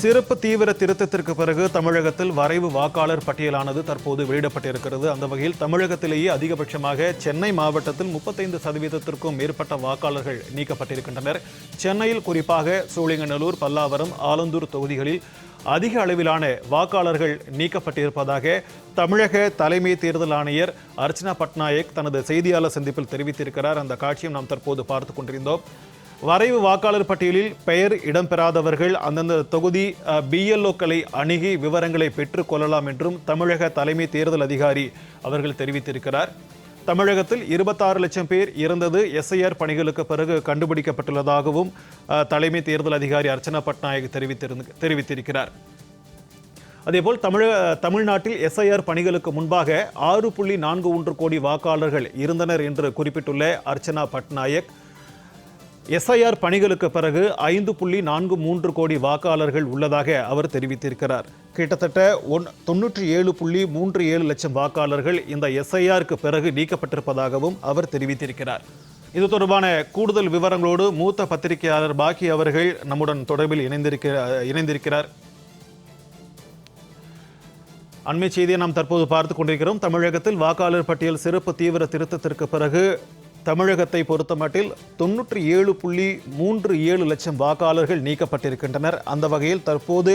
சிறப்பு தீவிர திருத்தத்திற்கு பிறகு தமிழகத்தில் வரைவு வாக்காளர் பட்டியலானது தற்போது வெளியிடப்பட்டிருக்கிறது. அந்த வகையில் தமிழகத்திலேயே அதிகபட்சமாக சென்னை மாவட்டத்தில் 35%த்திற்கும் மேற்பட்ட வாக்காளர்கள் நீக்கப்பட்டிருக்கின்றனர். சென்னையில் குறிப்பாக சோழிங்கநல்லூர், பல்லாவரம், ஆலந்தூர் தொகுதிகளில் அதிக அளவிலான வாக்காளர்கள் நீக்கப்பட்டிருப்பதாக தமிழக தலைமை தேர்தல் ஆணையர் அர்ச்சனா பட்நாயக் தனது செய்தியாளர் சந்திப்பில் தெரிவித்திருக்கிறார். அந்த காட்சியும் நாம் தற்போது பார்த்துக் கொண்டிருந்தோம். வரைவு வாக்காளர் பட்டியலில் பெயர் இடம்பெறாதவர்கள் அந்தந்த தொகுதி பிஎல்ஓக்களை அணுகி விவரங்களை பெற்றுக் கொள்ளலாம் என்றும் தமிழக தலைமை தேர்தல் அதிகாரி அவர்கள் தெரிவித்திருக்கிறார். தமிழகத்தில் 26 லட்சம் பேர் இறந்தது எஸ்ஐஆர் பணிகளுக்கு பிறகு கண்டுபிடிக்கப்பட்டுள்ளதாகவும் தலைமை தேர்தல் அதிகாரி அர்ச்சனா பட்நாயக் தெரிவித்திருக்கிறார். அதேபோல் தமிழ்நாட்டில் எஸ்ஐஆர் பணிகளுக்கு முன்பாக 6.41 கோடி வாக்காளர்கள் இருந்தனர் என்று குறிப்பிட்டுள்ள அர்ச்சனா பட்நாயக், எஸ்ஐஆர் பணிகளுக்கு பிறகு 5.43 கோடி வாக்காளர்கள் உள்ளதாக அவர் தெரிவித்திருக்கிறார். கிட்டத்தட்ட 97.37 லட்சம் வாக்காளர்கள் இந்த எஸ்ஐஆருக்கு பிறகு நீக்கப்பட்டிருப்பதாகவும் அவர் தெரிவித்திருக்கிறார். இது தொடர்பான கூடுதல் விவரங்களோடு மூத்த பத்திரிகையாளர் பாக்கி அவர்கள் நம்முடன் தொடர்பில் இணைந்திருக்கிறார். அண்மை செய்தியை நாம் தற்போது பார்த்துக் கொண்டிருக்கிறோம். தமிழகத்தில் வாக்காளர் பட்டியல் சிறப்பு தீவிர திருத்தத்திற்கு பிறகு தமிழகத்தை பொறுத்தமட்டில் 97.37 லட்சம் வாக்காளர்கள் நீக்கப்பட்டிருக்கின்றனர். அந்த வகையில் தற்போது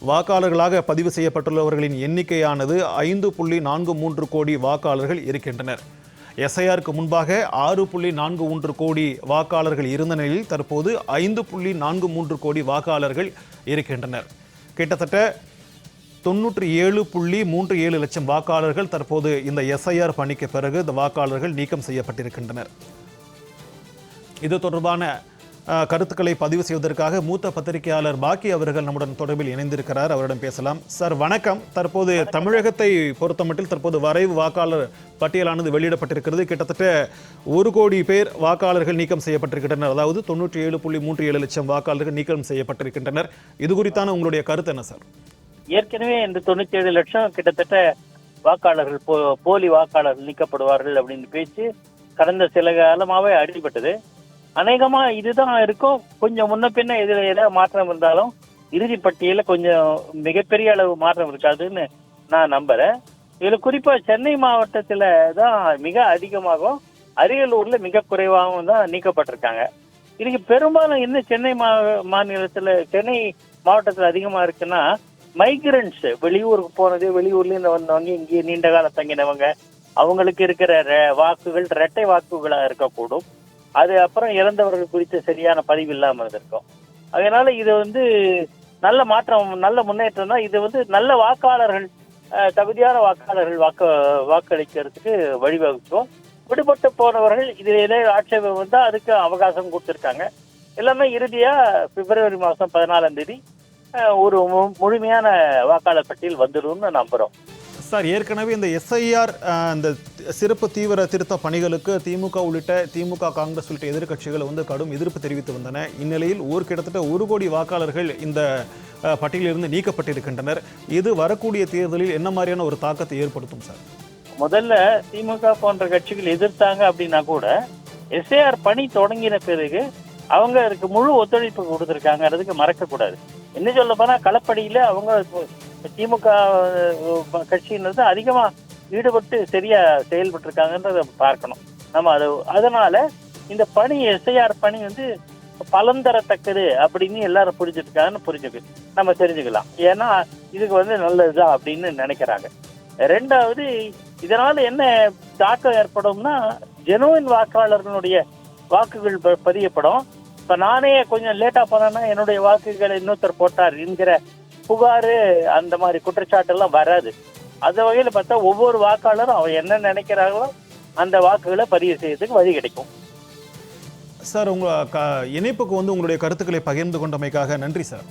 வாக்காளர்களாக பதிவு செய்யப்பட்டுள்ளவர்களின் எண்ணிக்கையானது 5.43 கோடி வாக்காளர்கள் இருக்கின்றனர். எஸ்ஐஆருக்கு முன்பாக 6.41 கோடி வாக்காளர்கள் இருந்த நிலையில் தற்போது 5.43 கோடி வாக்காளர்கள் இருக்கின்றனர். கிட்டத்தட்ட 97.37 லட்சம் வாக்காளர்கள் தற்போது இந்த எஸ்ஐஆர் பணிக்கு பிறகு இந்த வாக்காளர்கள் நீக்கம் செய்யப்பட்டிருக்கின்றனர். இது தொடர்பான கருத்துக்களை பதிவு செய்வதற்காக மூத்த பத்திரிகையாளர் பாக்கி அவர்கள் நம்முடன் தொடர்பில் இணைந்திருக்கிறார். அவரிடம் பேசலாம். சார் வணக்கம். தற்போது தமிழகத்தை பொறுத்தமட்டில் தற்போது வரைவு வாக்காளர் பட்டியலானது வெளியிடப்பட்டிருக்கிறது. கிட்டத்தட்ட 1 கோடி பேர் வாக்காளர்கள் நீக்கம் செய்யப்பட்டிருக்கின்றனர். அதாவது 97.37 லட்சம் வாக்காளர்கள் நீக்கம் செய்யப்பட்டிருக்கின்றனர். இது குறித்தான உங்களுடைய கருத்து என்ன சார்? ஏற்கனவே இந்த 97 லட்சம் கிட்டத்தட்ட வாக்காளர்கள் போலி வாக்காளர்கள் நீக்கப்படுவார்கள் அப்படின்னு பேச்சு கடந்த சில காலமாவே அடிபட்டது. அநேகமா இதுதான் இருக்கும். கொஞ்சம் முன்ன பின்ன இதுல ஏதாவது மாற்றம் இருந்தாலும் இறுதி பட்டியல கொஞ்சம் மிகப்பெரிய அளவு மாற்றம் இருக்காதுன்னு நான் நம்புறேன். இதுல குறிப்பா சென்னை மாவட்டத்துல தான் மிக அதிகமாகவும் அரியலூர்ல மிக குறைவாகவும் தான் நீக்கப்பட்டிருக்காங்க. இதுக்கு பெரும்பாலும் என்ன சென்னை மாநிலத்துல சென்னை மாவட்டத்துல அதிகமா இருக்குன்னா மைக்ரன்ஸ், வெளியூருக்கு போனது, வெளியூர்ல இருந்து வந்தவங்க, இங்கே நீண்ட காலம் தங்கினவங்க, அவங்களுக்கு இருக்கிற வாக்குகள் இரட்டை வாக்குகளா இருக்கக்கூடும். அது அப்புறம் இறந்தவர்கள் குறித்த சரியான பதிவு இல்லாமல் இருந்திருக்கும். அதனால இது நல்ல மாற்றம், நல்ல முன்னேற்றம் தான். இது நல்ல வாக்காளர்கள், தகுதியான வாக்காளர்கள் வாக்களிக்கிறதுக்கு வழிவகுக்கும். விடுபட்டு போனவர்கள் இதிலே ஆட்சேபம் வந்தா அதுக்கு அவகாசம் கொடுத்திருக்காங்க. எல்லாமே இறுதியா பிப்ரவரி மாதம் 14ஆம் தேதி ஒரு முழுமையான வாக்காளர் பட்டியல் வந்துடும் நம்புறோம். சார், ஏற்கனவே இந்த எஸ்ஐஆர் இந்த சிறப்பு தீவிர திருத்த பணிகளுக்கு திமுக காங்கிரஸ் உள்ளிட்ட எதிர்க்கட்சிகள் கடும் எதிர்ப்பு தெரிவித்து வந்தன. இந்நிலையில் கிட்டத்தட்ட 1 கோடி வாக்காளர்கள் இந்த பட்டியலிருந்து நீக்கப்பட்டிருக்கின்றனர். இது வரக்கூடிய தேர்தலில் என்ன மாதிரியான ஒரு தாக்கத்தை ஏற்படுத்தும் சார்? முதல்ல திமுக போன்ற கட்சிகள் எதிர்த்தாங்க அப்படின்னா கூட எஸ்ஐஆர் பணி தொடங்கின பிறகு அவங்க அதுக்கு முழு ஒத்துழைப்பு கொடுத்திருக்காங்க. அதுக்கு மறக்க கூடாது. என்ன சொல்ல போனா களப்படியில அவங்க திமுக கட்சியினது அதிகமா ஈடுபட்டு சரியா செயல்பட்டு இருக்காங்கன்றத பார்க்கணும் நம்ம. அதனால இந்த பணி, எஸ்ஐஆர் பணி பலன் தரத்தக்கது அப்படின்னு எல்லாரும் புரிஞ்சுட்டு நம்ம தெரிஞ்சுக்கலாம். ஏன்னா இதுக்கு நல்லதுதான் அப்படின்னு நினைக்கிறாங்க. ரெண்டாவது, இதனால என்ன தாக்கம் ஏற்படும்னா ஜெனுவின் வாக்காளர்களுடைய வாக்குகள் பதியப்படும். இப்ப நானே கொஞ்சம் லேட்டா போனேன்னா என்னுடைய வாக்குகளை இன்னொருத்தர் போட்டார் என்கிற புகாரு, அந்த மாதிரி குற்றச்சாட்டு எல்லாம் வராது. அந்த வகையில பார்த்தா ஒவ்வொரு வாக்காளரும் அவன் என்ன நினைக்கிறாங்களோ அந்த வாக்குகளை பதிவு செய்யறதுக்கு வழி கிடைக்கும். சார், உங்க இணைப்புக்கு உங்களுடைய கருத்துக்களை பகிர்ந்து கொண்டமைக்காக நன்றி சார்.